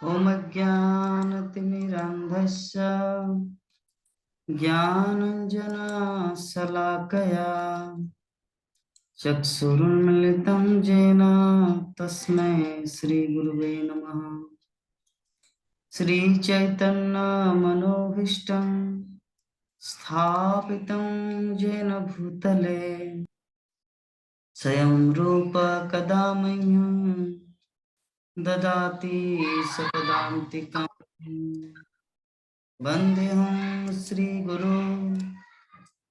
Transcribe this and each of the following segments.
ॐ अज्ञानतिमिरान्धस्य ज्ञानाञ्जनशलाकया चक्षुरुन्मिलितं येन तस्मै श्रीगुरुवे नमः। श्रीचैतन्यमनोभीष्टं स्थापितं येन भूतले स्वयं रूप कदा मह्यं ददाति सपदान्तिकम्। वन्देऽहं श्रीगुरो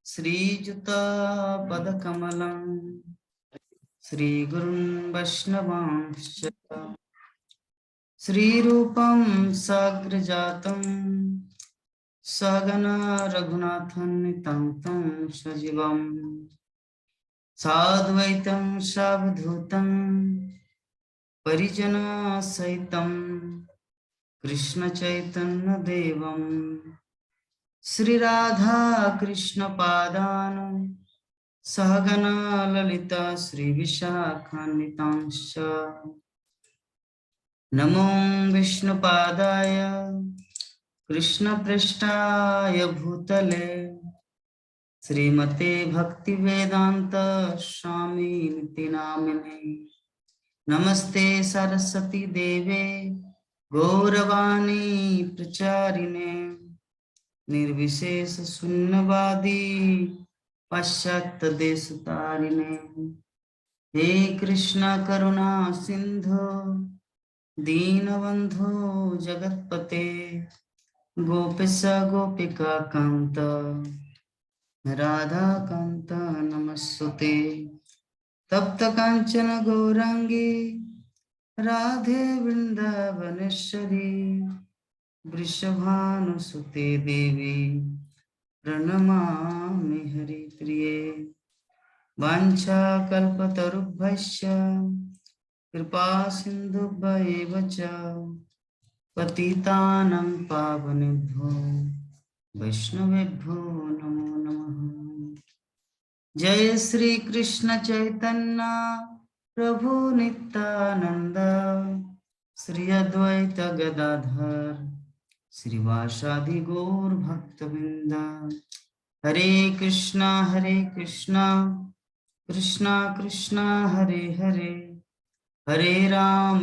श्रीयुतपदकमलं श्रीगुरुन् वैष्णवांश्च श्रीरूपं साग्रजातं सहगण रघुनाथान्वितं तं सजीवं साद्वैतं सावधूतं परिजनसहितं कृष्णचैतन्यदेवं श्रीराधा कृष्णपादान् सहगण ललिता श्रीविशाखान्वितांश्च नमो विष्णुपादाय कृष्णपृष्ठाय भूतले श्रीमते भक्तिवेदांत स्वामी नामिने नमस्ते सरस्वती देवे गौरवाणी प्रचारिणे निर्विशेष शून्यवादी पाश्चात्य देशतारिणे हे कृष्ण करुणा सिंधु दीनबंधु जगतपते गोपेश गोपिका कांत राधा कांत नमस्ते तप्त कांचन गौरांगी राधे वृंदावनेश्वरी वृषभानुसुते देवी प्रणमामि हरिप्रिये वाञ्छाकल्पतरुभ्यश्च कृपा सिन्धुभ्येव च पतितानां पावनेभ्यो वैष्णवेभ्यो नमो नमः। जय श्री कृष्ण चैतन्य प्रभु नित्यानंद श्री अद्वैत गदाधर श्रीवासादि गौर भक्तवृंद हरे कृष्णा कृष्णा कृष्णा हरे हरे हरे राम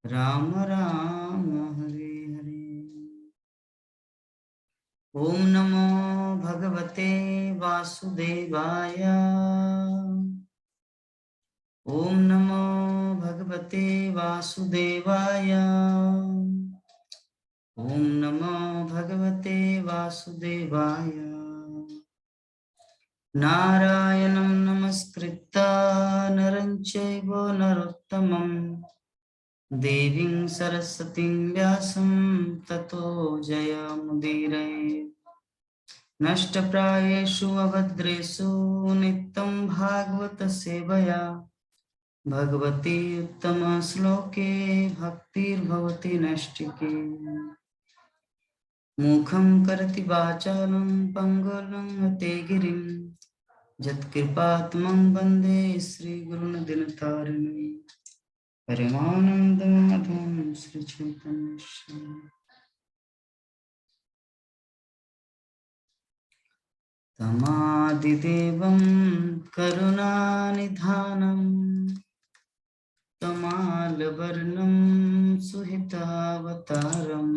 राम राम हरे हरे। ओम नमो भगवते वासुदेवाय ओम नमो भगवते वासुदेवाय ओम नमो भगवते वासुदेवाय। नारायणं नमस्कृत्य नरं चैव नरोत्तमं देवीं सरस्वतीं व्यासं ततो जयमुदीरये। नष्टप्रायेषु अभद्रेषु नित्यं भागवत सेवया भगवती उत्तम श्लोके भक्तिर्भवति नैष्टिकी। मुखं करति वाचालं पंगुलं ते गिरिं यत्कृपात्मं वन्दे श्रीगुरुन् दिनतारिणम्। परमानन्दमाधवं श्रीचैतन्यस्य तमादिदेवं करुणानिधानं तमालवर्णं सुहितावतारम्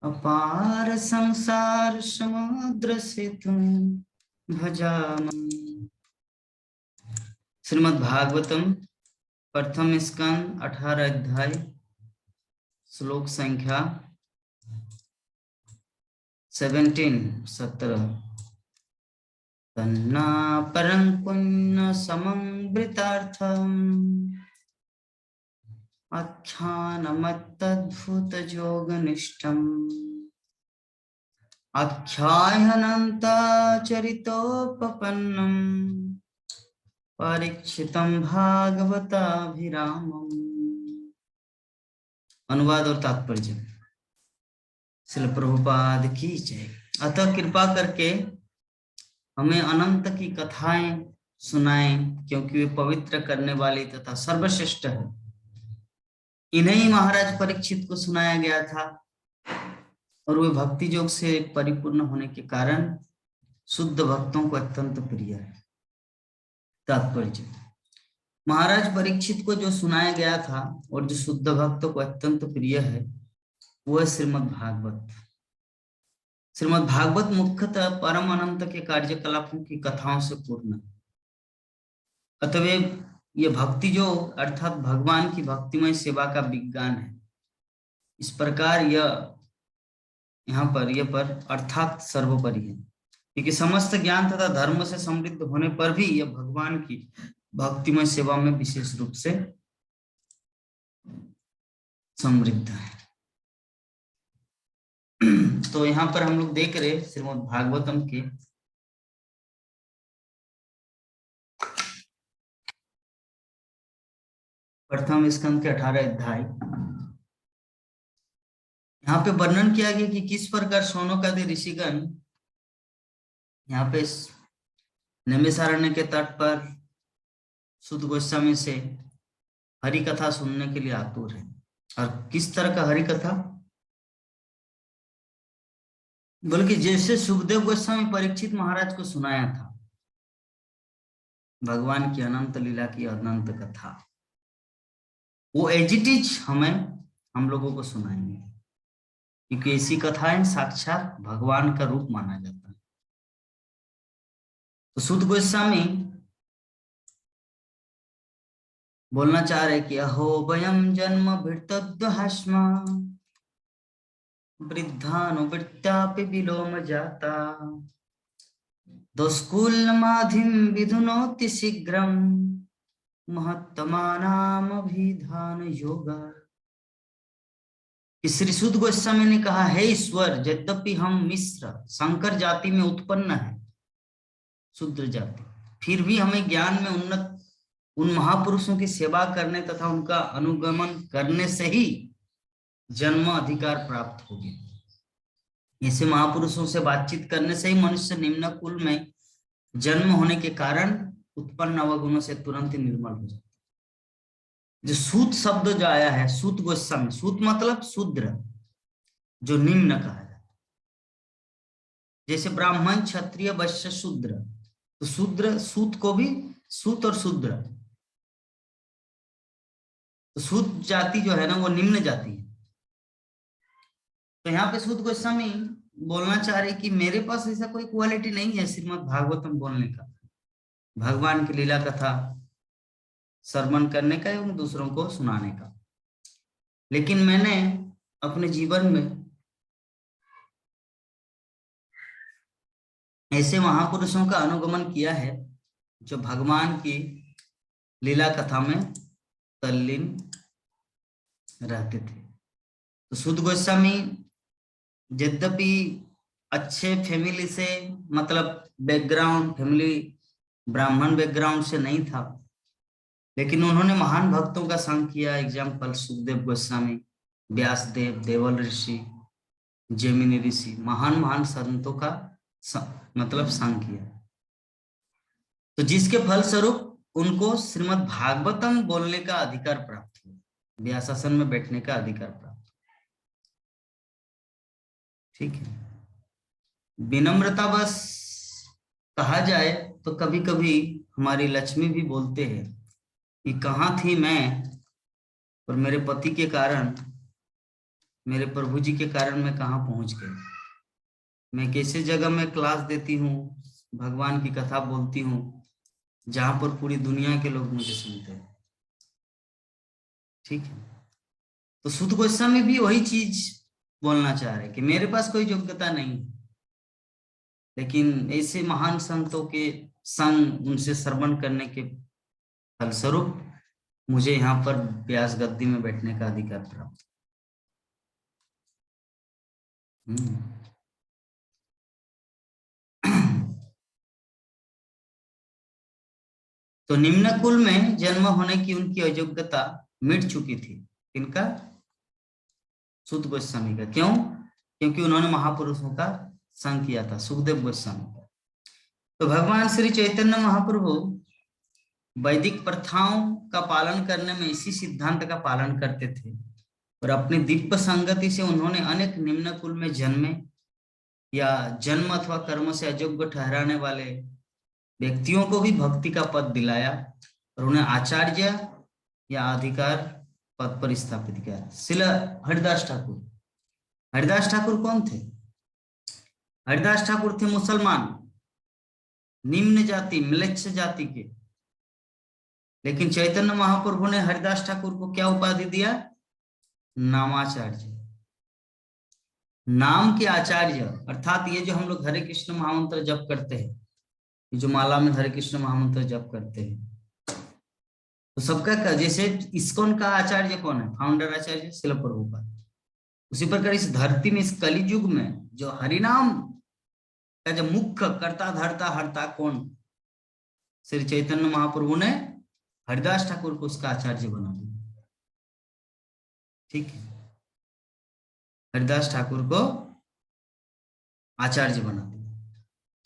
अपार संसार समुद्र सेतुं भजामि। श्रीमद् भागवतम प्रथम स्कंद 18 अध्याय श्लोक संख्या 17 तन्ना परं पुण्य समंवृतार्थम् आख्यानमत्यद्भुत योगनिष्ठम् आख्यायनन्ताचरितोपपन्नम् परीक्षितं भागवताभिरामम्। अनुवाद और तात्पर्य। श्रील प्रभुपाद की जय। अतः कृपा करके हमें अनंत की कथाएं सुनाएं, क्योंकि वे पवित्र करने वाली तथा सर्वश्रेष्ठ है। इन्हें महाराज परीक्षित को सुनाया गया था और वे भक्ति योग से परिपूर्ण होने के कारण शुद्ध भक्तों को अत्यंत प्रिय है। तात्पर्य, महाराज परीक्षित को जो सुनाया गया था और जो शुद्ध भक्तों को अत्यंत प्रिय है वो है श्रीमद् भागवत। श्रीमद् भागवत मुख्यतः परम अनंत के कार्यकलापों की कथाओं से पूर्ण है। अतएव ये भक्ति योग अर्थात भगवान की भक्तिमय सेवा का विज्ञान है। इस प्रकार यह यहाँ पर यह पर अर्थात सर्वोपरि है, क्योंकि समस्त ज्ञान तथा धर्म से समृद्ध होने पर भी यह भगवान की भक्तिमय सेवा में विशेष रूप से समृद्ध है। तो यहाँ पर हम लोग देख रहे श्रीमद् भागवतम के प्रथम स्कंद के 18 अध्याय, यहाँ पे वर्णन किया गया कि किस प्रकार शौनकादि ऋषिगण यहाँ पे नैमिषारण्य के तट पर शुद्ध गोस्वामी से हरि कथा सुनने के लिए आतुर है। और किस तरह का हरि कथा, बल्कि जैसे सुखदेव गोस्वामी परीक्षित महाराज को सुनाया था भगवान की अनंत लीला की अनंत कथा, वो एज इट इज हम लोगों को सुनाएंगे, क्योंकि ऐसी कथाएं साक्षात भगवान का रूप माना जाता है। तो शुद्ध गोस्वामी बोलना चाह रहे कि अहो वयम जन्म भृतद्वहास्मा वृद्धानुवृत्त्यापि विलोम जाता दोस्कुलमाधिं विधुनोति शीघ्रं महत्तमानामभिधान योगा। श्री शुद्ध गोस्वामी ने कहा, हे ईश्वर, यद्यपि हम मिश्र शंकर जाति में उत्पन्न है, शूद्र जाति, फिर भी हमें ज्ञान में उन्नत उन महापुरुषों की सेवा करने तथा उनका अनुगमन करने से ही जन्म अधिकार प्राप्त हो गया। ऐसे महापुरुषों से बातचीत करने से ही मनुष्य निम्न कुल में जन्म होने के कारण उत्पन्न अवगुणों से तुरंत ही निर्मल हो जाता है। जो सूत शब्द जो आया है, सूत गोस्वामी, सूत मतलब शूद्र, जो निम्न कहा जाता है। जैसे ब्राह्मण, क्षत्रिय, वैश्य, शूद्र, तो शूद्र, सूत को भी सूत और शूद्र, तो सूत जाति जो है ना वो निम्न जाति है। तो यहाँ पे शुद्ध गोस्वामी बोलना चाह रहे कि मेरे पास ऐसा कोई क्वालिटी नहीं है श्रीमद् भागवतम बोलने का, भगवान की लीला कथा श्रवण करने का एवं दूसरों को सुनाने का, लेकिन मैंने अपने जीवन में ऐसे महापुरुषों का अनुगमन किया है जो भगवान की लीला कथा में तल्लीन रहते थे। तो शुद्ध गोस्वामी यद्यपि अच्छे फैमिली से, मतलब बैकग्राउंड, फैमिली ब्राह्मण बैकग्राउंड से नहीं था, लेकिन उन्होंने महान भक्तों का संग किया। एग्जाम्पल सुखदेव गोस्वामी, व्यासदेव, देवल ऋषि, जैमिनी ऋषि, महान संतों का मतलब संग किया। तो जिसके फलस्वरूप उनको श्रीमद् भागवतम बोलने का अधिकार प्राप्त हुआ, व्यासासन में बैठने का अधिकार प्राप्त। ठीक है, विनम्रता बस कहा जाए तो कभी कभी हमारी लक्ष्मी भी बोलते हैं कि कहाँ थी मैं और मेरे पति के कारण, मेरे प्रभु जी के कारण मैं कहाँ पहुंच गई। मैं कैसे जगह में क्लास देती हूँ, भगवान की कथा बोलती हूँ, जहां पर पूरी दुनिया के लोग मुझे सुनते हैं। ठीक है, तो शुद्ध गोस्वामी भी वही चीज बोलना चाह रहे कि मेरे पास कोई योग्यता नहीं, लेकिन ऐसे महान संतों के संग, उनसे श्रवण करने के फलस्वरूप मुझे यहाँ पर व्यास गद्दी में बैठने का अधिकार प्राप्त। तो निम्न कुल में जन्म होने की उनकी अयोग्यता मिट चुकी थी। इनका शुद्ध गोस्वामी का। क्यों? क्योंकि उन्होंने महापुरुषों का संग किया था, सुखदेव गोस्वामी का। तो भगवान श्री चैतन्य महाप्रभु वैदिक प्रथाओं का पालन करने में इसी सिद्धांत का पालन करते थे और अपनी दिव्य संगति से उन्होंने अनेक निम्न कुल में जन्मे या जन्म अथवा कर्म से अयोग्य ठहराने वाले व्यक्तियों को भी भक्ति का पद दिलाया और उन्हें आचार्य या अधिकार पद पर स्थापित किया। श्रील हरिदास ठाकुर, हरिदास ठाकुर कौन थे? हरिदास ठाकुर थे मुसलमान, निम्न जाति म्लेच्छ जाति के, लेकिन चैतन्य महाप्रभु ने हरिदास ठाकुर को क्या उपाधि दिया? नामाचार्य, नाम के आचार्य। अर्थात ये जो हम लोग हरे कृष्ण महामंत्र जप करते हैं, ये जो माला में हरे कृष्ण महामंत्र जप करते हैं, तो सबका जैसे इस्कॉन का आचार्य कौन है? फाउंडर आचार्य श्रील प्रभुपाद। उसी प्रकार इस धरती में, इस कलि युग में जो हरिनाम का जो मुख्य कर्ता धर्ता हरता कौन? श्री चैतन्य महाप्रभु ने हरिदास ठाकुर को उसका आचार्य बना दिया। ठीक है, हरिदास ठाकुर को आचार्य बना दिया।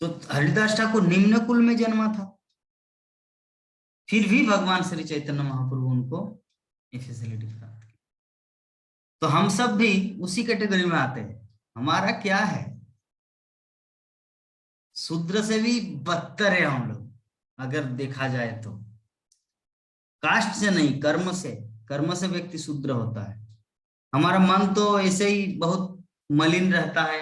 तो हरिदास ठाकुर निम्न कुल में जन्मा था, फिर भी भगवान श्री चैतन्य महाप्रभु उनको ये फैसिलिटी प्राप्त की। तो हम सब भी उसी कैटेगरी में आते हैं। हमारा क्या है? शूद्र से भी बदतर है हम लोग, अगर देखा जाए तो। कास्ट से नहीं, कर्म से। कर्म से व्यक्ति शूद्र होता है। हमारा मन तो ऐसे ही बहुत मलिन रहता है।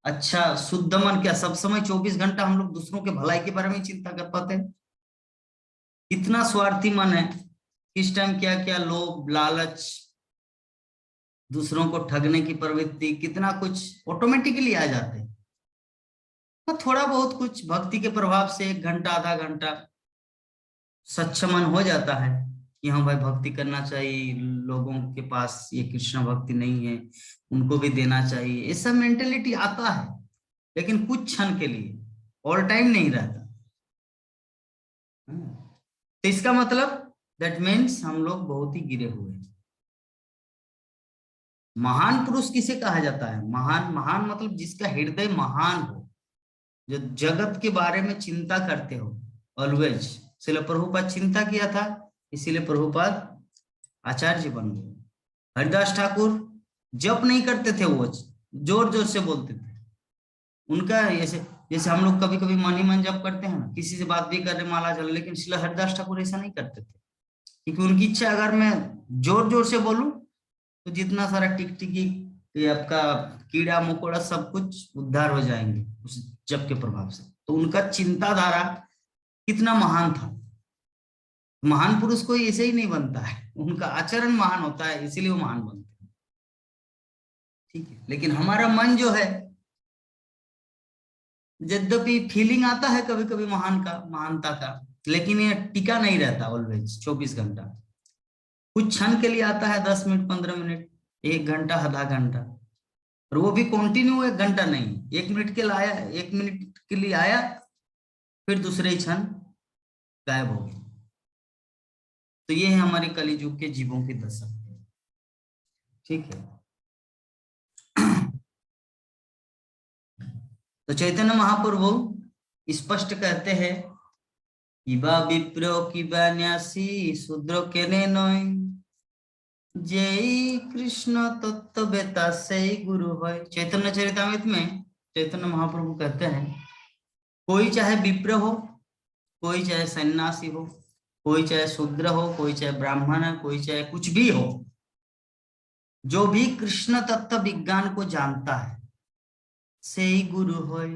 अच्छा, शुद्ध मन क्या? सब समय 24 घंटा हम लोग दूसरों के भलाई के बारे में चिंता कर पाते हैं? इतना स्वार्थी मन है। किस टाइम क्या क्या लोभ, लालच, दूसरों को ठगने की प्रवृत्ति, कितना कुछ ऑटोमेटिकली आ जाते हैं। तो थोड़ा बहुत कुछ भक्ति के प्रभाव से 1 घंटा आधा घंटा सच्चा मन हो जाता है कि हाँ भाई भक्ति करना चाहिए, लोगों के पास ये कृष्ण भक्ति नहीं है, उनको भी देना चाहिए। ऐसा मेंटेलिटी आता है, लेकिन कुछ क्षण के लिए, ऑल टाइम नहीं रहता। तो इसका मतलब दैट मीन्स हम लोग बहुत ही गिरे हुए हैं। महान पुरुष किसे कहा जाता है? महान, महान मतलब जिसका हृदय महान हो, जो जगत के बारे में चिंता करते हो ऑलवेज। इसलिए प्रभुपाद चिंता किया था, इसीलिए प्रभुपाद आचार्य बन गए। हरिदास ठाकुर जप नहीं करते थे, वो जोर जोर से बोलते थे। उनका ऐसे जैसे हम लोग कभी कभी मन ही मन जप करते हैं ना, किसी से बात भी कर रहे माला चल, लेकिन श्रील हरिदास ठाकुर ऐसा नहीं करते थे, क्योंकि उनकी इच्छा अगर मैं जोर जोर से बोलूं तो जितना सारा टिकटिकी, आपका कीड़ा मकोड़ा सब कुछ उद्धार हो जाएंगे उस जप के प्रभाव से। तो उनका चिंताधारा कितना महान था। महान पुरुष कोई ऐसे ही नहीं बनता है, उनका आचरण महान होता है, इसीलिए वो महान बनते हैं। ठीक है, लेकिन हमारा मन जो है, यद्यपि फीलिंग आता है कभी कभी महानता का, लेकिन ये टिका नहीं रहता ऑलवेज 24 घंटा। कुछ क्षण के लिए आता है, 10 मिनट, 15 मिनट, 1 घंटा, आधा घंटा, और वो भी कंटिन्यू 1 घंटा नहीं, 1 मिनट के लिए आया, 1 मिनट के लिए आया, फिर दूसरे ही क्षण गायब हो गया। तो ये है हमारे कलियुग के जीवों की दशा। ठीक है। तो चैतन्य महाप्रभु स्पष्ट कहते हैं, किबा विप्रो किबा न्यासी शूद्र केने नय, जय कृष्ण तत्व बेता से गुरु है। चैतन्य चरितामृत में चैतन्य महाप्रभु कहते हैं, कोई चाहे विप्र हो, कोई चाहे सन्यासी हो, कोई चाहे शूद्र हो, कोई चाहे ब्राह्मण है, कोई चाहे कुछ भी हो, जो भी कृष्ण तत्व विज्ञान को जानता है से ही गुरु होय।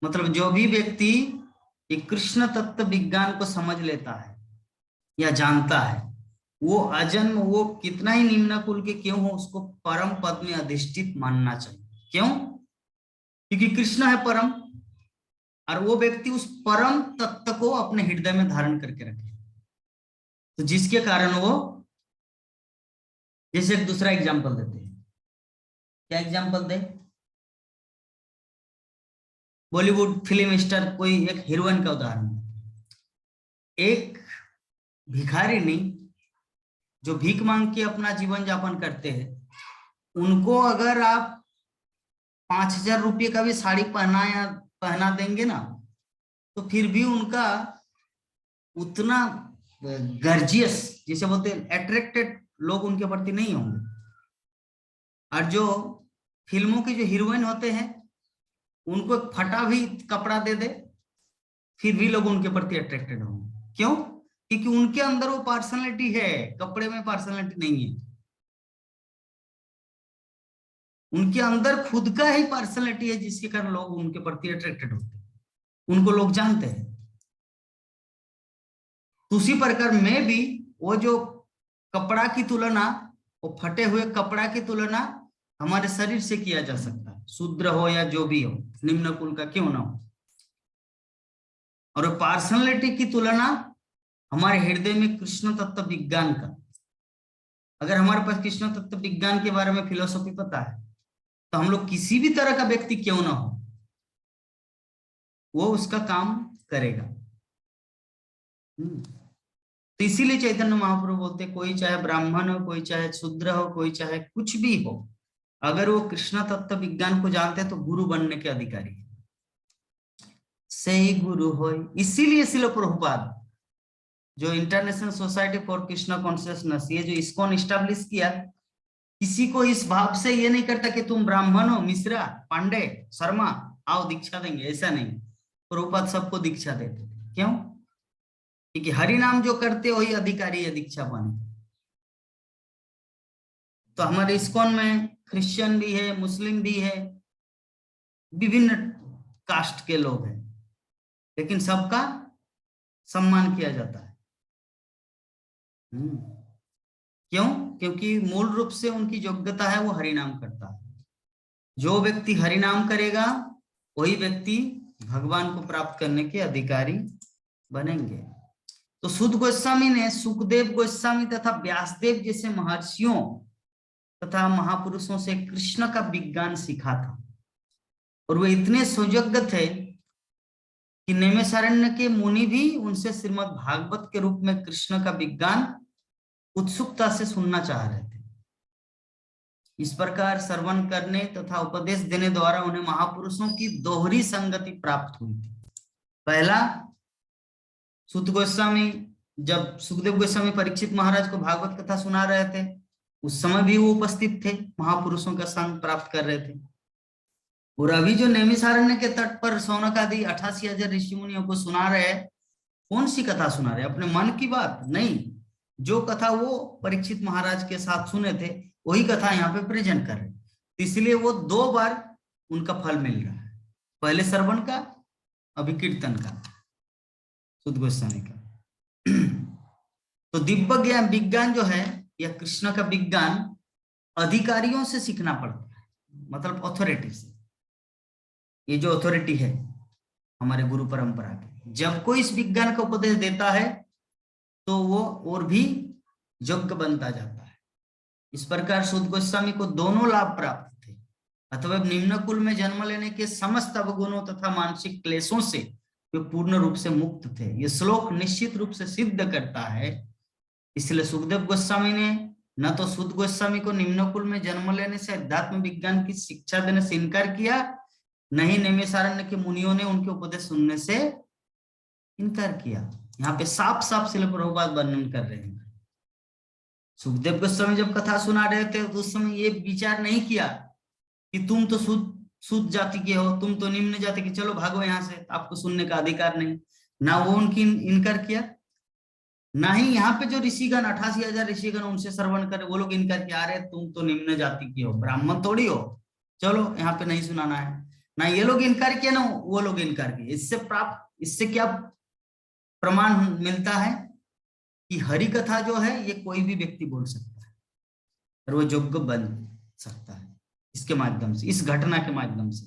मतलब जो भी व्यक्ति कृष्ण तत्व विज्ञान को समझ लेता है या जानता है, वो अजन्म, वो कितना ही निम्न कुल के क्यों हो, उसको परम पद में अधिष्ठित मानना चाहिए। क्यों? क्योंकि कृष्ण है परम, और वो व्यक्ति उस परम तत्व को अपने हृदय में धारण करके रखे, तो जिसके कारण वो, जैसे एक दूसरा एग्जाम्पल देते हैं। क्या एग्जाम्पल दे? बॉलीवुड फिल्म स्टार, कोई एक हीरोइन का उदाहरण। एक भिखारिनी जो भीख मांग के अपना जीवन यापन करते हैं, उनको अगर आप 5,000 रुपये का भी साड़ी पहना देंगे ना, तो फिर भी उनका उतना गर्जियस, जिसे बोलते हैं अट्रैक्टेड, लोग उनके प्रति नहीं होंगे। और जो फिल्मों की जो हीरोइन होते हैं उनको एक फटा भी कपड़ा दे दे फिर भी लोग उनके प्रति अट्रैक्टेड होंगे। क्यों? क्योंकि उनके अंदर वो पर्सनालिटी है, कपड़े में पर्सनालिटी नहीं है। उनके अंदर खुद का ही पर्सनालिटी है जिसके कारण लोग उनके प्रति अट्रैक्टेड होते हैं, उनको लोग जानते हैं। उसी प्रकार में भी वो जो कपड़ा की तुलना, वो फटे हुए कपड़ा की तुलना हमारे शरीर से किया जा सकता है, शूद्र हो या जो भी हो, निम्न कुल का क्यों ना हो। और पर्सनालिटी की तुलना हमारे हृदय में कृष्ण तत्व विज्ञान का। अगर हमारे पास कृष्ण तत्व विज्ञान के बारे में फिलोसॉफी पता है तो हम लोग किसी भी तरह का व्यक्ति क्यों ना हो वो उसका काम करेगा। तो इसीलिए चैतन्य महाप्रभु बोलते कोई चाहे ब्राह्मण हो, कोई चाहे शूद्र हो, कोई चाहे कुछ भी हो, अगर वो कृष्ण तत्व विज्ञान को जानते हैं तो गुरु बनने के अधिकारी है, सही गुरु हो। इसीलिए श्रील प्रभुपाद जो international society for Krishna consciousness, ये जो इस्कॉन इस्टेब्लिश किया, किसी को इस भाव से ये नहीं करता कि तुम ब्राह्मण हो, मिश्रा, पांडे, शर्मा, आओ दीक्षा देंगे, ऐसा नहीं। प्रभुपाद सबको दीक्षा देते थे। क्यों? क्योंकि हरि नाम जो करते वही अधिकारी है दीक्षा पाने। तो हमारे इस्कॉन में क्रिश्चियन भी है, मुस्लिम भी है, विभिन्न कास्ट के लोग हैं, लेकिन सबका सम्मान किया जाता है। क्यों? क्योंकि मूल रूप से उनकी योग्यता है वो हरि नाम करता है। जो व्यक्ति हरि नाम करेगा वही व्यक्ति भगवान को प्राप्त करने के अधिकारी बनेंगे। तो सुद गोस्वामी ने सुखदेव गोस्वामी तथा व्यासदेव जैसे महर्षियों तथा महापुरुषों से कृष्ण का विज्ञान सीखा था, और वे इतने सुयोग्य थे कि नैमिषारण्य के मुनि भी उनसे श्रीमद् भागवत के रूप में कृष्ण का विज्ञान उत्सुकता से सुनना चाह रहे थे। इस प्रकार श्रवण करने तथा उपदेश देने द्वारा उन्हें महापुरुषों की दोहरी संगति प्राप्त हुई थी। पहला, सुत गोस्वामी जब सुखदेव गोस्वामी परीक्षित महाराज को भागवत कथा सुना रहे थे उस समय भी वो उपस्थित थे, महापुरुषों का संग प्राप्त कर रहे थे। और अभी जो नैमिषारण्य के तट पर शौनक आदि 88,000 ऋषि मुनियों को सुना रहे हैं, कौन सी कथा सुना रहे? अपने मन की बात नहीं, जो कथा वो परीक्षित महाराज के साथ सुने थे वही कथा यहाँ पे प्रेजेंट कर रहे। इसलिए वो 2 बार उनका फल मिल रहा है, पहले श्रवण का, अभी कीर्तन का, सुत गोस्वामी का। तो दिव्य ज्ञान विज्ञान जो है या कृष्ण का विज्ञान अधिकारियों से सीखना पड़ता है, मतलब अथॉरिटी से। ये जो अथॉरिटी है हमारे गुरु परंपरा की, जब कोई इस विज्ञान का उपदेश देता है तो वो और भी योग्य बनता जाता है। इस प्रकार सुत गोस्वामी को दोनों लाभ प्राप्त थे, अथवा निम्न कुल में जन्म लेने के समस्त अवगुणों तथा मानसिक क्लेशों से वे पूर्ण रूप से मुक्त थे। ये श्लोक निश्चित रूप से सिद्ध करता है। इसलिए सुखदेव गोस्वामी ने न तो सुत गोस्वामी को निम्न कुल में जन्म लेने से अध्यात्म विज्ञान की शिक्षा देने से इनकार किया, न ही नैमिषारण्य के मुनियों ने उनके उपदेश सुनने से इनकार किया। यहाँ पे साफ साफ श्रील प्रभुपाद वर्णन कर रहे हैं। सुखदेव गोस्वामी जब कथा सुना रहे थे तो उस समय ये विचार नहीं किया कि तुम तो शुद्ध जाति के हो, तुम तो निम्न जाति के, चलो भागो यहाँ से, आपको सुनने का अधिकार नहीं। ना वो उनकी इनकार किया, ना ही यहाँ पे जो ऋषिगण 88,000 ऋषिगण उनसे श्रवण करे वो लोग इनकार किया, अरे तुम तो निम्न जाति की हो, ब्राह्मण थोड़ी हो, चलो यहाँ पे नहीं सुनाना है। ना ये लोग इनकार किया, ना वो लोग इनकार किए। इससे क्या प्रमाण मिलता है कि हरि कथा जो है ये कोई भी व्यक्ति बोल सकता है और वो योग्य बन सकता है इसके माध्यम से, इस घटना के माध्यम से।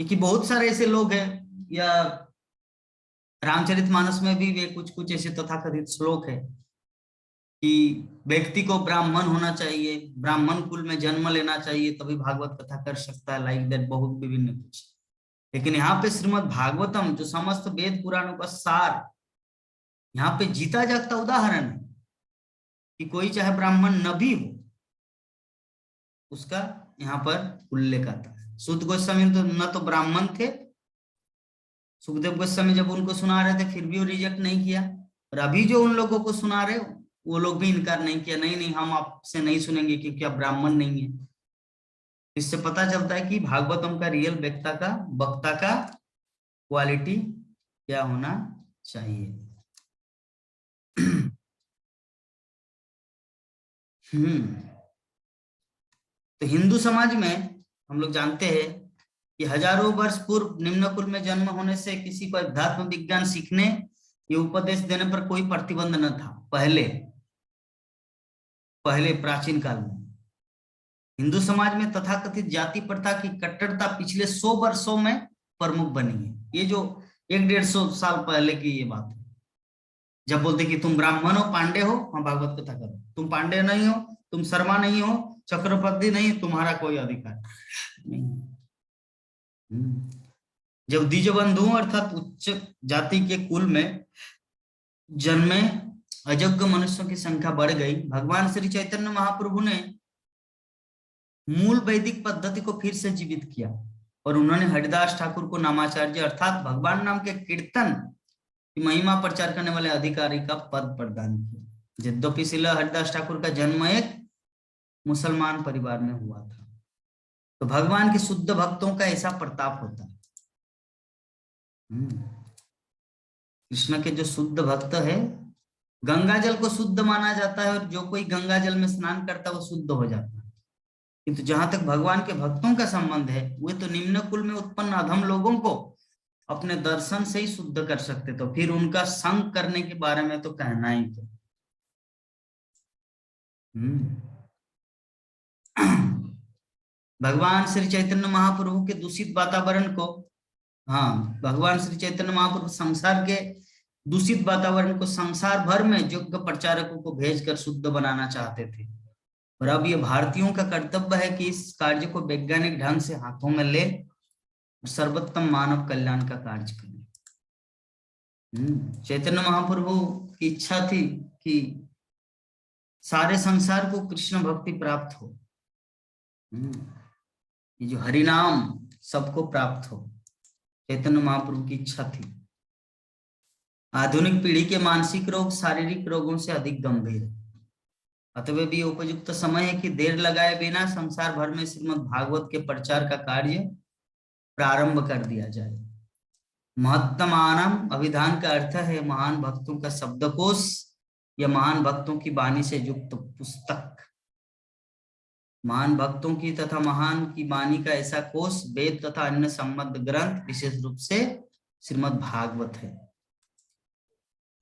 क्योंकि बहुत सारे ऐसे लोग हैं, या रामचरितमानस में भी वे कुछ ऐसे तथाकथित श्लोक है कि व्यक्ति को ब्राह्मण होना चाहिए, ब्राह्मण कुल में जन्म लेना चाहिए तभी भागवत कथा कर सकता है, लाइक दैट बहुत विभिन्न कुछ। लेकिन यहाँ पे श्रीमद् भागवतम जो समस्त वेद पुराणों का सार, यहाँ पे जीता जागता उदाहरण है कि कोई चाहे ब्राह्मण न भी हो उसका यहाँ पर उल्लेख आता है। सुत गोस्वामी तो न तो ब्राह्मण थे, सुखदेव गोस्वामी जब उनको सुना रहे थे फिर भी वो रिजेक्ट नहीं किया, और अभी जो उन लोगों को सुना रहे वो लोग भी इनकार नहीं किया, नहीं नहीं हम आपसे नहीं सुनेंगे क्योंकि आप ब्राह्मण नहीं है। इससे पता चलता है कि भागवतम का रियल वक्ता का क्वालिटी क्या होना चाहिए। तो हिंदू समाज में हम लोग जानते हैं कि हजारों वर्ष पूर्व निम्न कुल में जन्म होने से किसी को अध्यात्म विज्ञान सीखने या उपदेश देने पर कोई प्रतिबंध न था। पहले प्राचीन काल में हिंदू समाज में तथाकथित जाति प्रथा की कट्टरता पिछले 100 वर्षों में प्रमुख बनी है। ये जो 100-150 साल पहले की ये बात है। जब बोलते कि तुम ब्राह्मण हो, पांडे हो, हाँ भागवत कथा करो, तुम पांडे नहीं हो, तुम शर्मा नहीं हो, चक्रवर्ती नहीं, तुम्हारा कोई अधिकार नहीं। जब द्विजबंधु अर्थात उच्च जाति के कुल में जन्मे अयोग्य मनुष्यों की संख्या बढ़ गई, भगवान श्री चैतन्य महाप्रभु ने मूल वैदिक पद्धति को फिर से जीवित किया और उन्होंने हरिदास ठाकुर को नामाचार्य अर्थात भगवान नाम के कीर्तन की महिमा प्रचार करने वाले अधिकारी का पद प्रदान किया। यद्यपि श्रील हरिदास ठाकुर का जन्म एक मुसलमान परिवार में हुआ था। तो भगवान के शुद्ध भक्तों का ऐसा प्रताप होता है। कृष्ण के जो शुद्ध भक्त है, गंगा जल को शुद्ध माना जाता है और जो कोई गंगा जल में स्नान करता है वो शुद्ध हो जाता है। किंतु जहां तक भगवान के भक्तों का संबंध है, वे तो निम्न कुल में उत्पन्न अधम लोगों को अपने दर्शन से ही शुद्ध कर सकते, तो फिर उनका संग करने के बारे में तो कहना ही क्या। भगवान श्री चैतन्य महाप्रभु के दूषित वातावरण को, भगवान श्री चैतन्य महाप्रभु संसार के दूषित वातावरण को संसार भर में योग्य प्रचारकों को भेजकर शुद्ध बनाना चाहते थे। और अब ये भारतीयों का कर्तव्य है कि इस कार्य को वैज्ञानिक ढंग से हाथों में ले सर्वोत्तम मानव कल्याण का कार्य करें। चैतन्य महाप्रभु की इच्छा थी कि सारे संसार को कृष्ण भक्ति प्राप्त हो, ये जो हरिनाम सबको प्राप्त हो, चैतन्य महाप्रभु की इच्छा थी। आधुनिक पीढ़ी के मानसिक रोग शारीरिक रोगों से अधिक गंभीर है, अतः भी उपयुक्त समय है कि देर लगाए बिना संसार भर में श्रीमद् भागवत के प्रचार का कार्य प्रारंभ कर दिया जाए। महत्तमानम अभिधान का अर्थ है महान भक्तों का शब्दकोश या महान भक्तों की वाणी से युक्त पुस्तक। महान भक्तों की तथा महान की वाणी का ऐसा कोश वेद तथा अन्य संबद्ध ग्रंथ विशेष रूप से श्रीमद् भागवत है।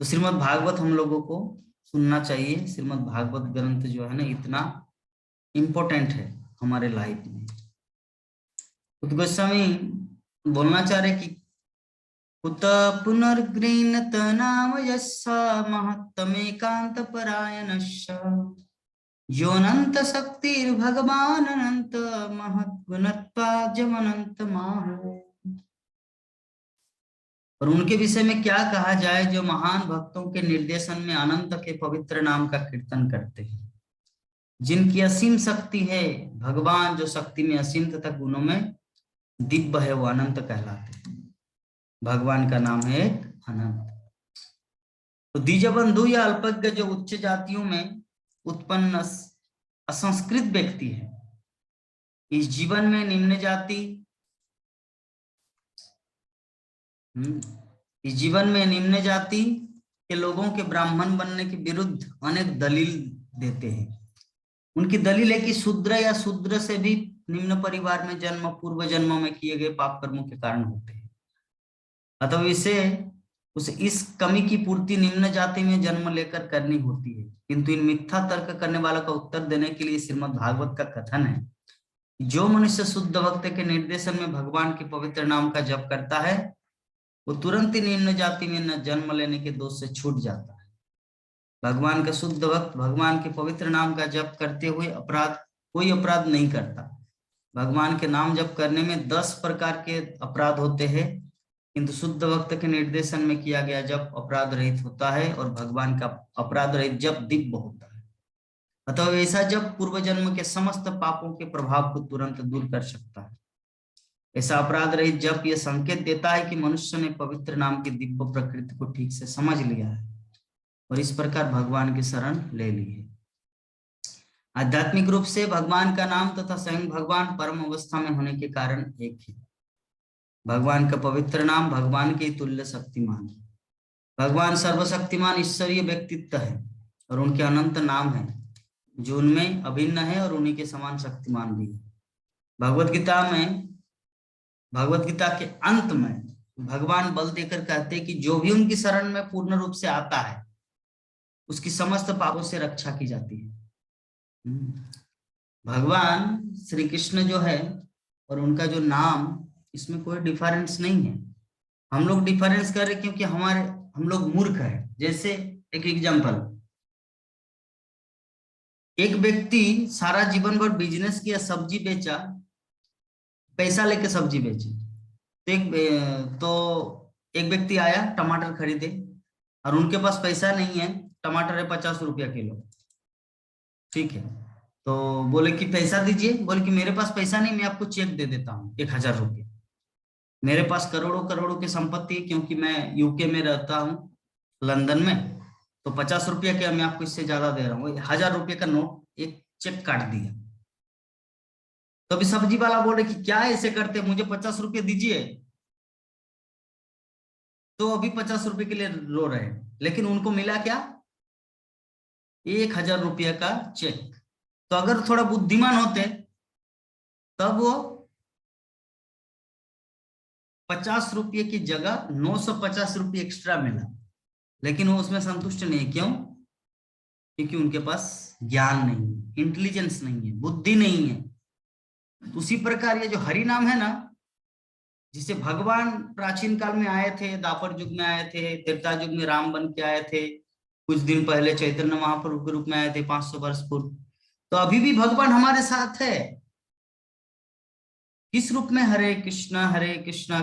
तो श्रीमद् भागवत हम लोगों को सुनना चाहिए। श्रीमद् भागवत ग्रंथ जो है ना, इतना इम्पोर्टेंट है हमारे लाइफ में। कुत गोस्वामी बोलना चाह रहे कि कुत पुनर्गृह्णत नाम यस्सा महत्तमेकांत परायणस्य योऽनंत शक्तिर्भगवान् अनंत महद्गुणत्वाजमनंत माहो। और उनके विषय में क्या कहा जाए जो महान भक्तों के निर्देशन में अनंत के पवित्र नाम का कीर्तन करते हैं, जिनकी असीम शक्ति है। भगवान जो शक्ति में असीम तथा गुणों में दिव्य है, वो अनंत कहलाते हैं। भगवान का नाम है अनंत। तो द्विजबंधु या अल्पज्ञ जो उच्च जातियों में उत्पन्न असंस्कृत व्यक्ति है, इस जीवन में निम्न जाति के लोगों के ब्राह्मण बनने के विरुद्ध अनेक दलील देते हैं। उनकी दलील है कि शूद्र या शूद्र से भी निम्न परिवार में जन्म पूर्व जन्मों में किए गए पाप कर्मों के कारण होते हैं, अतः उसे इस कमी की पूर्ति निम्न जाति में जन्म लेकर करनी होती है। किंतु इन मिथ्या तर्क करने वालों का उत्तर देने के लिए श्रीमद् भागवत का कथन है, जो मनुष्य शुद्ध भक्त के निर्देशन में भगवान के पवित्र नाम का जप करता है, वो तुरंत ही निम्न जाति में न जन्म लेने के दोष से छूट जाता है। भगवान का शुद्ध भक्त भगवान के पवित्र नाम का जप करते हुए कोई अपराध नहीं करता। भगवान के नाम जप करने में 10 प्रकार के अपराध होते हैं, किंतु शुद्ध भक्त के निर्देशन में किया गया जप अपराध रहित होता है और भगवान का अपराध रहित जप दिव्य होता है। अतः ऐसा जप पूर्व जन्म के समस्त पापों के प्रभाव को तुरंत दूर कर सकता है। ऐसा अपराध रहित जप यह संकेत देता है कि मनुष्य ने पवित्र नाम की दिव्य प्रकृति को ठीक से समझ लिया है और इस प्रकार भगवान की शरण ले ली है। आध्यात्मिक रूप से भगवान का नाम तथा स्वयं भगवान परम अवस्था में होने के कारण एक है। भगवान का पवित्र नाम भगवान के तुल्य शक्तिमान है। भगवान सर्वशक्तिमान ईश्वरीय व्यक्तित्व है और उनके अनंत नाम है जो उनमें अभिन्न है और उन्हीं के समान शक्तिमान भी है। भगवत गीता के अंत में भगवान बल देकर कहते हैं कि जो भी उनकी शरण में पूर्ण रूप से आता है उसकी समस्त पापों से रक्षा की जाती है। भगवान श्री कृष्ण जो है और उनका जो नाम, इसमें कोई डिफरेंस नहीं है। हम लोग डिफरेंस कर रहे क्योंकि हम लोग मूर्ख है। जैसे एक एग्जांपल, एक व्यक्ति सारा जीवन भर बिजनेस किया, सब्जी बेचा, पैसा लेके सब्जी बेची, तो एक व्यक्ति आया टमाटर खरीदे और उनके पास पैसा नहीं है, टमाटर है 50 रुपया किलो, ठीक है। तो बोले कि पैसा दीजिए, बोले कि मेरे पास पैसा नहीं, मैं आपको चेक दे देता हूँ 1000 रुपये। मेरे पास करोड़ों करोड़ों की संपत्ति है क्योंकि मैं यूके में रहता हूँ, लंदन में, तो 50 रुपया क्या मैं आपको इससे ज्यादा दे रहा हूँ, 1000 रुपये का नोट एक चेक काट दिया। तो अभी सब्जी वाला बोल रहे कि क्या ऐसे करते, मुझे 50 रुपये दीजिए। तो अभी 50 रुपये के लिए रो रहे हैं, लेकिन उनको मिला क्या, 1000 रुपये का चेक। तो अगर थोड़ा बुद्धिमान होते तब वो 50 रुपये की जगह 950 रुपये एक्स्ट्रा मिला, लेकिन वो उसमें संतुष्ट नहीं। क्यों? क्योंकि उनके पास ज्ञान नहीं, इंटेलिजेंस नहीं है, बुद्धि नहीं है। उसी प्रकार ये जो हरि नाम है ना, जिसे भगवान प्राचीन काल में आए थे, द्वापर युग में आए थे, त्रेता युग में राम बन के आए थे, कुछ दिन पहले चैतन्य महाप्रभु के रूप में आए थे 500 वर्ष पूर्व। तो अभी भी भगवान हमारे साथ है। किस रूप में? हरे कृष्णा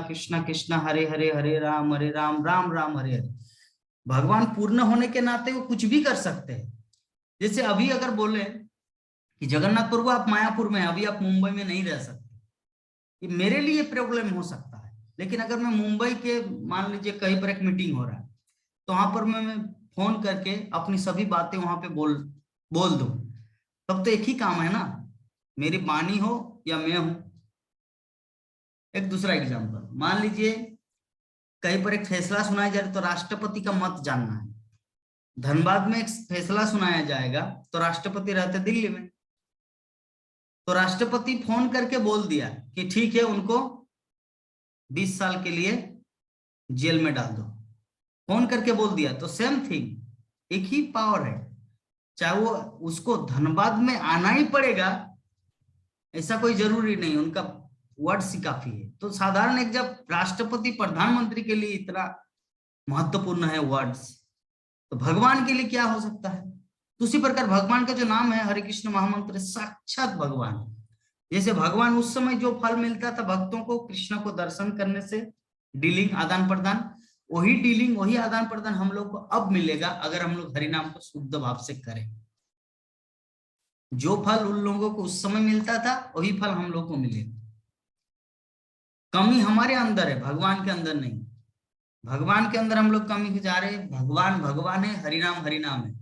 कृष्णा कृष्णा हरे हरे, हरे राम राम राम हरे हरे। भगवान पूर्ण होने के नाते वो कुछ भी कर सकते हैं। जैसे अभी अगर बोले कि जगन्नाथ प्रभु आप मायापुर में, अभी आप मुंबई में नहीं रह सकते, ये मेरे लिए प्रॉब्लम हो सकता है। लेकिन अगर मैं मुंबई के, मान लीजिए कहीं पर एक मीटिंग हो रहा है, तो वहां पर मैं फोन करके अपनी सभी बातें वहां पे बोल दूं, तब तो एक ही काम है ना, मेरी वाणी हो या मैं हूं। एक दूसरा एग्जांपल, मान लीजिए कहीं पर एक फैसला सुनाया जा रहा है तो राष्ट्रपति का मत जानना है। धनबाद में एक फैसला सुनाया जाएगा तो राष्ट्रपति रहते दिल्ली में, तो राष्ट्रपति फोन करके बोल दिया कि ठीक है, उनको 20 साल के लिए जेल में डाल दो, फोन करके बोल दिया। तो सेम थिंग, एक ही पावर है, चाहे वो उसको धनबाद में आना ही पड़ेगा ऐसा कोई जरूरी नहीं, उनका वर्ड्स ही काफी है। तो साधारण एक, जब राष्ट्रपति प्रधानमंत्री के लिए इतना महत्वपूर्ण है वर्ड्स, तो भगवान के लिए क्या हो सकता है। तो उसी प्रकार भगवान का जो नाम है हरे कृष्ण महामंत्र, साक्षात भगवान। जैसे भगवान उस समय जो फल मिलता था भक्तों को कृष्ण को दर्शन करने से, डीलिंग आदान प्रदान, वही डीलिंग वही आदान प्रदान हम लोग को अब मिलेगा अगर हम लोग हरि नाम को शुद्ध भाव से करें। जो फल उन लोगों को उस समय मिलता था वही फल हम लोग को मिलेगा। कमी हमारे अंदर है, भगवान के अंदर नहीं। भगवान के अंदर हम लोग कमी जा रहे हैं। भगवान भगवान है, हरि नाम है।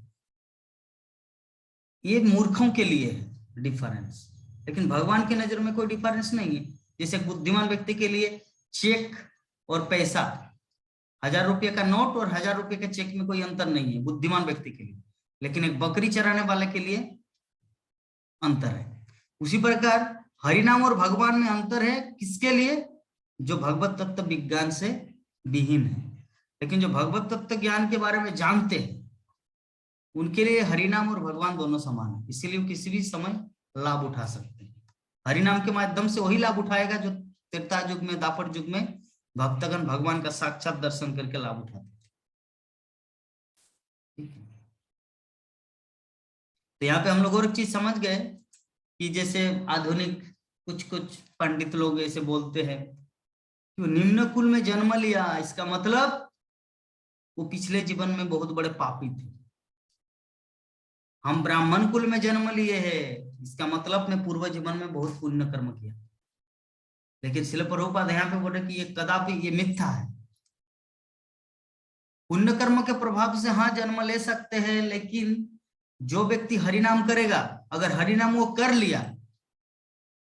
ये मूर्खों के लिए है डिफरेंस, लेकिन भगवान की नजर में कोई डिफरेंस नहीं है। जैसे बुद्धिमान व्यक्ति के लिए चेक और पैसा, 1000 रुपये का नोट और 1000 रुपये के चेक में कोई अंतर नहीं है बुद्धिमान व्यक्ति के लिए, लेकिन एक बकरी चराने वाले के लिए अंतर है। उसी प्रकार हरिनाम और भगवान में अंतर है, किसके लिए? जो भगवत तत्व विज्ञान से विहीन है। लेकिन जो भगवत तत्व ज्ञान के बारे में जानते हैं उनके लिए हरिनाम और भगवान दोनों समान है, इसीलिए वो किसी भी समय लाभ उठा सकते हैं। हरिनाम के माध्यम से वही लाभ उठाएगा जो त्रेता युग में, द्वापर युग में भक्तगण भगवान का साक्षात दर्शन करके लाभ उठाते हैं। ठीक है, तो यहाँ पे हम लोग और एक चीज समझ गए कि जैसे आधुनिक कुछ पंडित लोग ऐसे बोलते हैं कि निम्न कुल में जन्म लिया, इसका मतलब वो पिछले जीवन में बहुत बड़े पापी थे। हम ब्राह्मण कुल में जन्म लिए हैं, इसका मतलब अपने पूर्व जीवन में बहुत पुण्य कर्म किया। लेकिन शिल प्रभुपाद यहाँ पे बोले कि ये कदापि ये मिथ्या है। पुण्य कर्म के प्रभाव से हाँ जन्म ले सकते हैं, लेकिन जो व्यक्ति हरिनाम करेगा, अगर हरिनाम वो कर लिया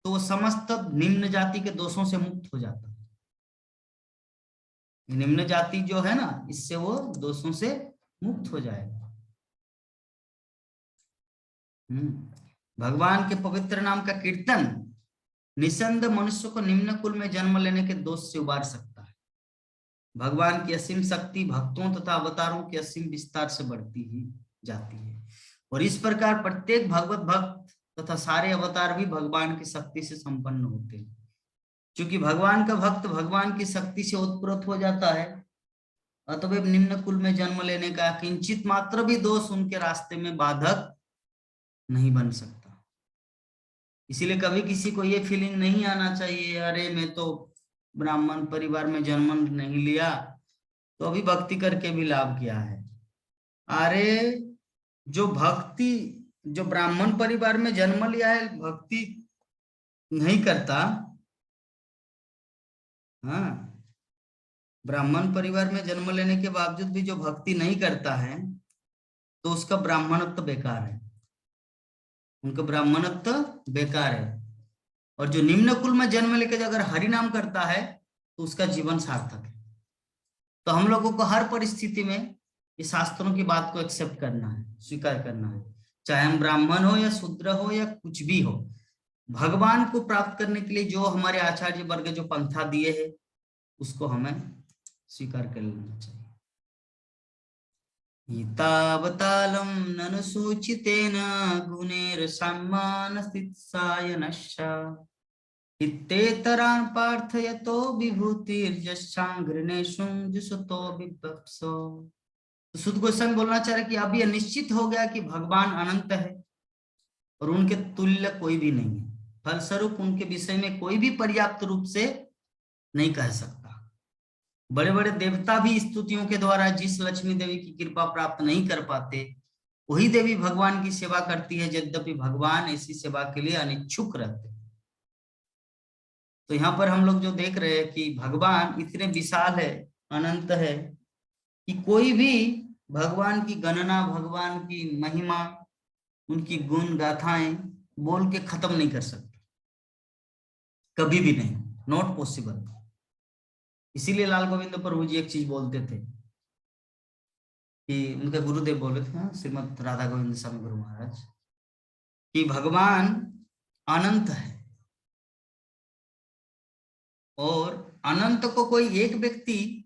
तो वो समस्त निम्न जाति के दोषों से मुक्त हो जाता है। निम्न जाति जो है ना, इससे वो दोषों से मुक्त हो जाएगा। भगवान के पवित्र नाम का कीर्तन निसंदेह मनुष्य को निम्न कुल में जन्म लेने के दोष से उबार सकता है। भगवान की असीम शक्ति भक्तों तथा अवतारों के असीम विस्तार से बढ़ती ही जाती है, और इस प्रकार प्रत्येक भगवत भक्त तथा सारे अवतार भी भगवान की शक्ति से संपन्न होते हैं। क्योंकि भगवान का भक्त भगवान की शक्ति से उत्प्रोत हो जाता है, अतएव निम्न कुल में जन्म लेने का किंचित मात्र भी दोष उनके रास्ते में बाधक नहीं बन सकता। इसीलिए कभी किसी को ये फीलिंग नहीं आना चाहिए, अरे मैं तो ब्राह्मण परिवार में जन्म नहीं लिया तो अभी भक्ति करके भी लाभ क्या है। अरे जो ब्राह्मण परिवार में जन्म लिया है, भक्ति नहीं करता, हाँ, ब्राह्मण परिवार में जन्म लेने के बावजूद भी जो भक्ति नहीं करता है तो उसका ब्राह्मणत्व बेकार है, उनका ब्राह्मणत्व बेकार है। और जो निम्न कुल में जन्म लेकर अगर हरि नाम करता है तो उसका जीवन सार्थक है। तो हम लोगों को हर परिस्थिति में इस शास्त्रों की बात को एक्सेप्ट करना है, स्वीकार करना है, चाहे हम ब्राह्मण हो या शूद्र हो या कुछ भी हो। भगवान को प्राप्त करने के लिए जो हमारे आचार्य वर्ग जो पंथा दिए हैं उसको हमें स्वीकार कर लेना चाहिए। तावतालं ननु सूचितेन गुणैर्सामानस्थित्सायनश्च इत्येतरान् पार्थयतो विभूतिर्यशांघ्रिणेषु जुषतो विभत्सो। सुद गोस्वामी बोलना चाह रहे कि अब यह निश्चित हो गया कि भगवान अनंत है और उनके तुल्य कोई भी नहीं है, फलस्वरूप उनके विषय में कोई भी पर्याप्त रूप से नहीं कह सकता। बड़े बड़े देवता भी स्तुतियों के द्वारा जिस लक्ष्मी देवी की कृपा प्राप्त नहीं कर पाते, वही देवी भगवान की सेवा करती है, यद्यपि भगवान ऐसी सेवा के लिए अनिच्छुक रहते हैं। तो यहाँ पर हम लोग जो देख रहे हैं कि भगवान इतने विशाल है, अनंत है कि कोई भी भगवान की गणना, भगवान की महिमा, उनकी गुण गाथाएं बोल के खत्म नहीं कर सकते, कभी भी नहीं, नॉट पॉसिबल। इसीलिए लाल गोविंद प्रभु जी एक चीज बोलते थे कि उनके गुरुदेव बोले थे, श्रीमद राधा गोविंद स्वामी गुरु महाराज, कि भगवान अनंत है और अनंत को कोई एक व्यक्ति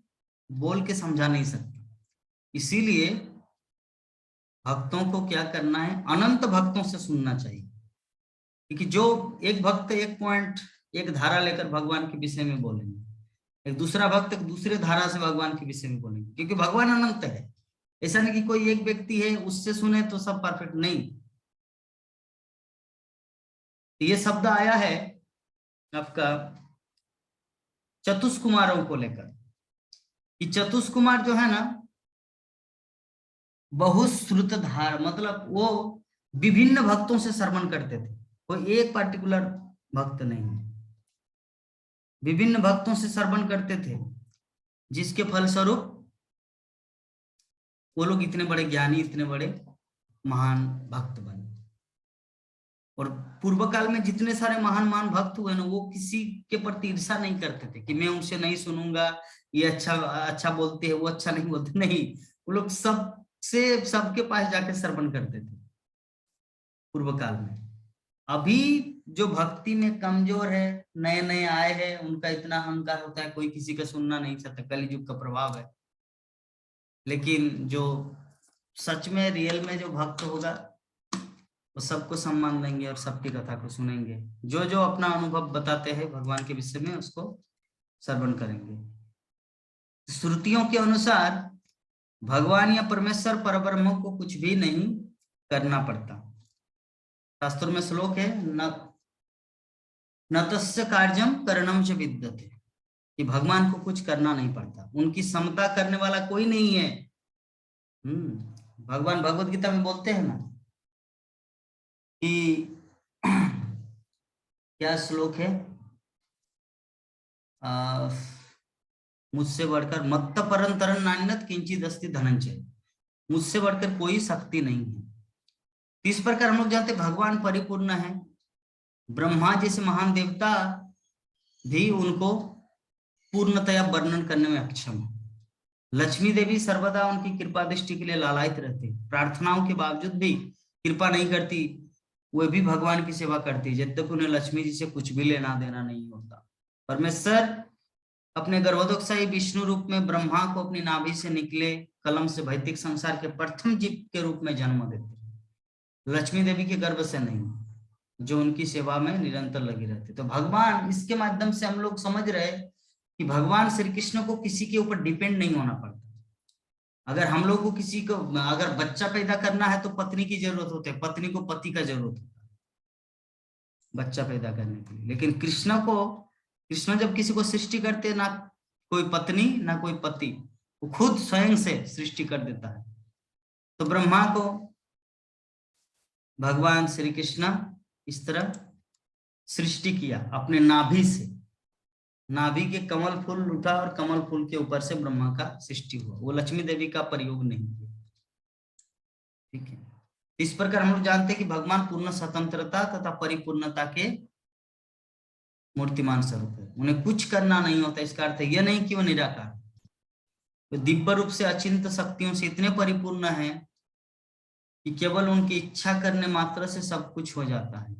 बोल के समझा नहीं सकता। इसीलिए भक्तों को क्या करना है, अनंत भक्तों से सुनना चाहिए, क्योंकि जो एक भक्त एक पॉइंट, एक धारा लेकर भगवान के विषय में बोलेंगे, एक दूसरा भक्त एक दूसरे धारा से भगवान के विषय में बोलेंगे, क्योंकि भगवान अनंत है। ऐसा नहीं कि कोई एक व्यक्ति है उससे सुने तो सब परफेक्ट, नहीं। ये शब्द आया है आपका चतुष्कुमारों को लेकर, कि चतुष्कुमार जो है ना, बहुश्रुतधार, मतलब वो विभिन्न भक्तों से श्रवण करते थे, कोई एक पार्टिकुलर भक्त नहीं, विभिन्न भक्तों से श्रवण करते थे, जिसके फलस्वरूप वो लोग इतने बड़े ज्ञानी, इतने बड़े महान भक्त बने। और पूर्व काल में जितने सारे महान महान भक्त हुए ना, वो किसी के प्रति ईर्षा नहीं करते थे कि मैं उनसे नहीं सुनूंगा, ये अच्छा बोलते हैं, वो अच्छा नहीं बोलते, नहीं, वो लोग सबके पास जाके श्रवण करते थे पूर्व काल में। अभी जो भक्ति में कमजोर है, नए नए आए हैं, उनका इतना अहंकार होता है, कोई किसी का सुनना नहीं चाहता, कलयुग का प्रभाव है। लेकिन जो सच में रियल में जो भक्त होगा वो सबको सम्मान देंगे और सबकी कथा को सुनेंगे, जो जो अपना अनुभव बताते हैं भगवान के विषय में उसको श्रवण करेंगे। श्रुतियों के अनुसार भगवान या परमेश्वर परब्रह्म को कुछ भी नहीं करना पड़ता। शास्त्रों में श्लोक है, न तस्य कार्यम करणम च विद्यते, कि भगवान को कुछ करना नहीं पड़ता, उनकी समता करने वाला कोई नहीं है। भगवान भगवत गीता में बोलते हैं ना कि क्या श्लोक है, मुझसे बढ़कर मत्त परंतरन नान्यत किंचित अस्ति धनंजय, मुझसे बढ़कर कोई शक्ति नहीं है। इस प्रकार हम लोग जानते भगवान परिपूर्ण है। ब्रह्मा जैसे महान देवता भी उनको पूर्णतया वर्णन करने में अक्षम है। लक्ष्मी देवी सर्वदा उनकी कृपा दृष्टि के लिए लालायित रहती, प्रार्थनाओं के बावजूद भी कृपा नहीं करती, वे भी भगवान की सेवा करती, जब तक उन्हें लक्ष्मी जी से कुछ भी लेना देना नहीं होता। परमेश्वर अपने गर्भोदकशाही विष्णु रूप में ब्रह्मा को अपनी नाभि से निकले कलम से भौतिक संसार के प्रथम जीव के रूप में जन्म देते, लक्ष्मी देवी के गर्भ से नहीं, जो उनकी सेवा में निरंतर लगी रहती। तो भगवान, इसके माध्यम से हम लोग समझ रहे कि भगवान श्री कृष्ण को किसी के ऊपर डिपेंड नहीं होना पड़ता। अगर हम लोग को किसी को अगर बच्चा पैदा करना है तो पत्नी की जरूरत होती है, पत्नी को पति का जरूरत होता है बच्चा पैदा करने के लिए। लेकिन कृष्ण जब किसी को सृष्टि करते, ना कोई पत्नी ना कोई पति, वो खुद स्वयं से सृष्टि कर देता है। तो ब्रह्मा को भगवान श्री कृष्ण इस तरह सृष्टि किया अपने नाभि से, नाभि के कमल फूल उठा और कमल फूल के ऊपर से ब्रह्मा का सृष्टि हुआ, वो लक्ष्मी देवी का प्रयोग नहीं किया। ठीक है, इस प्रकार हम लोग जानते हैं कि भगवान पूर्ण स्वतंत्रता तथा परिपूर्णता के मूर्तिमान स्वरूप है, उन्हें कुछ करना नहीं होता। इसका अर्थ यह नहीं कि वो निराकार, वो दिव्य रूप से अचिंत शक्तियों से इतने परिपूर्ण है कि केवल उनकी इच्छा करने मात्र से सब कुछ हो जाता है,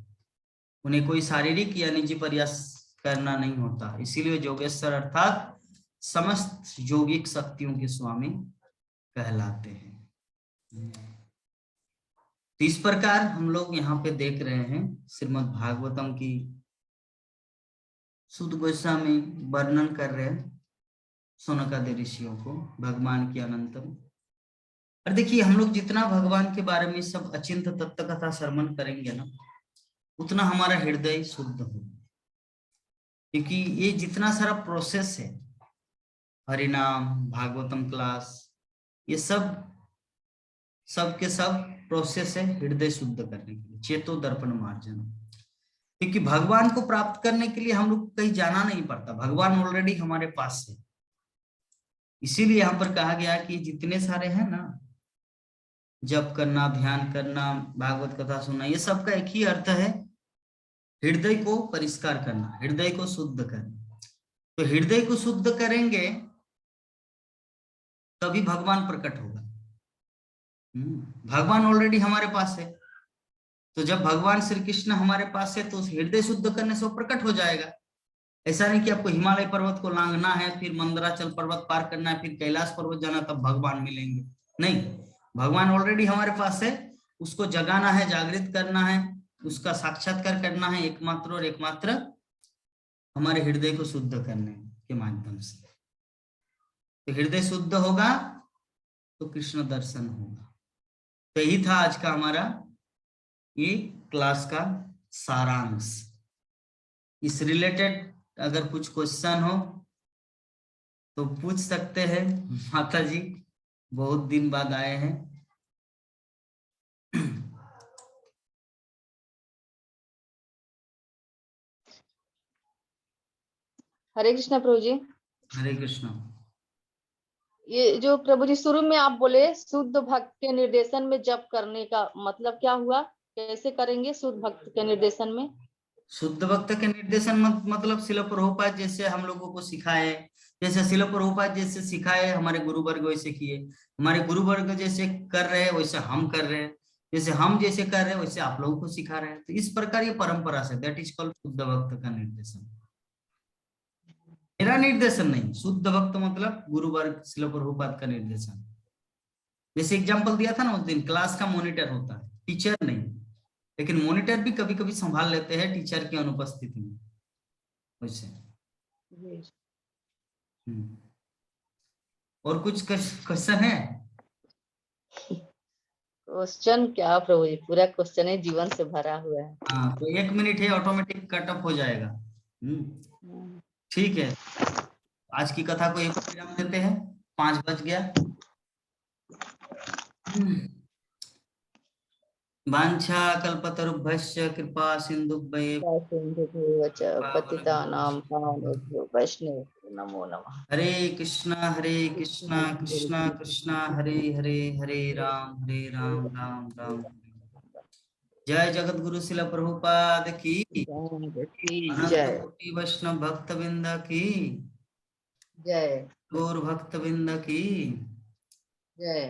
उन्हें कोई शारीरिक या निजी प्रयास करना नहीं होता। इसीलिए योगेश्वर अर्थात समस्त योगिक शक्तियों के स्वामी कहलाते हैं। तो इस प्रकार हम लोग यहाँ पे देख रहे हैं श्रीमद् भागवतम की सुत गोस्वामी वर्णन कर रहे हैं शौनकादि ऋषियों को भगवान की अनंतम। और देखिए, हम लोग जितना भगवान के बारे में सब अचिंत तत्व कथा श्रवण करेंगे ना, उतना हमारा हृदय शुद्ध हो, क्योंकि ये जितना सारा प्रोसेस है, हरिनाम, भागवतम क्लास, ये सब के सब प्रोसेस है हृदय शुद्ध करने के लिए, चेतो दर्पण मार्जन। क्योंकि भगवान को प्राप्त करने के लिए हम लोग कहीं जाना नहीं पड़ता, भगवान ऑलरेडी हमारे पास है। इसीलिए यहाँ पर कहा गया कि जितने सारे हैं ना, जप करना, ध्यान करना, भागवत कथा सुनना, ये सब का एक ही अर्थ है, हृदय को परिष्कार करना, हृदय को शुद्ध करना। तो हृदय को शुद्ध करेंगे तभी भगवान प्रकट होगा। भगवान ऑलरेडी हमारे पास है, तो जब भगवान श्री कृष्ण हमारे पास है तो हृदय शुद्ध करने से वो प्रकट हो जाएगा। ऐसा नहीं कि आपको हिमालय पर्वत को लांघना है, फिर मंदराचल पर्वत पार करना है, फिर कैलाश पर्वत जाना तब भगवान मिलेंगे, नहीं। भगवान ऑलरेडी हमारे पास है, उसको जगाना है, जागृत करना है, उसका साक्षात्कार करना है एकमात्र और एकमात्र हमारे हृदय को शुद्ध करने के माध्यम से। तो हृदय शुद्ध होगा तो कृष्ण दर्शन होगा। तो यही था आज का हमारा ये क्लास का सारांश। इस रिलेटेड अगर कुछ क्वेश्चन हो तो पूछ सकते हैं। माता जी बहुत दिन बाद आए हैं। हरे कृष्णा प्रभु जी। हरे कृष्णा। ये जो प्रभु जी शुरू में आप बोले शुद्ध भक्त के निर्देशन में जप करने का मतलब क्या हुआ, कैसे करेंगे शुद्ध भक्त के निर्देशन में? शुद्ध भक्त के निर्देशन मतलब शिल प्रभुपाद जैसे हम लोगों को सिखाए, जैसे शिल प्रभुपाद जैसे सिखाए हमारे गुरु वर्ग वैसे किए, हमारे गुरु वर्ग जैसे कर रहे हैं वैसे हम कर रहे हैं, जैसे हम जैसे कर रहे हैं वैसे आप लोगों को सिखा रहे हैं। तो इस प्रकार ये परंपरा से, दैट इज कॉल्ड शुद्ध भक्त का निर्देशन। मेरा निर्देशन नहीं, शुद्ध भक्त मतलब गुरु वर्ग शिल प्रभुपाद का निर्देशन। जैसे एग्जाम्पल दिया था ना उस दिन, क्लास का मॉनिटर होता है, टीचर नहीं, लेकिन मॉनिटर भी कभी कभी संभाल लेते हैं टीचर की अनुपस्थिति में वैसे। और कुछ क्वेश्चन है? क्वेश्चन क्या प्रभु जी, पूरा क्वेश्चन है जीवन से भरा हुआ है। हाँ, तो 1 मिनट है, ऑटोमेटिक कट ऑफ हो जाएगा। ठीक है, आज की कथा को एक विराम देते हैं, 5 बज गया। वाञ्छा कल्पतरुभ्यश्च कृपा सिन्धुभ्येव पतितानां पावनेभ्यो वैष्णवेभ्यो नमो नमः। हरे कृष्णा कृष्णा कृष्णा हरे हरे, हरे राम राम राम राम। जय जगत गुरु शिला प्रभुपाद की, अनंत जय कोटि वैष्णव भक्त बिंद की, जय गौर भक्त बिंद की। जय।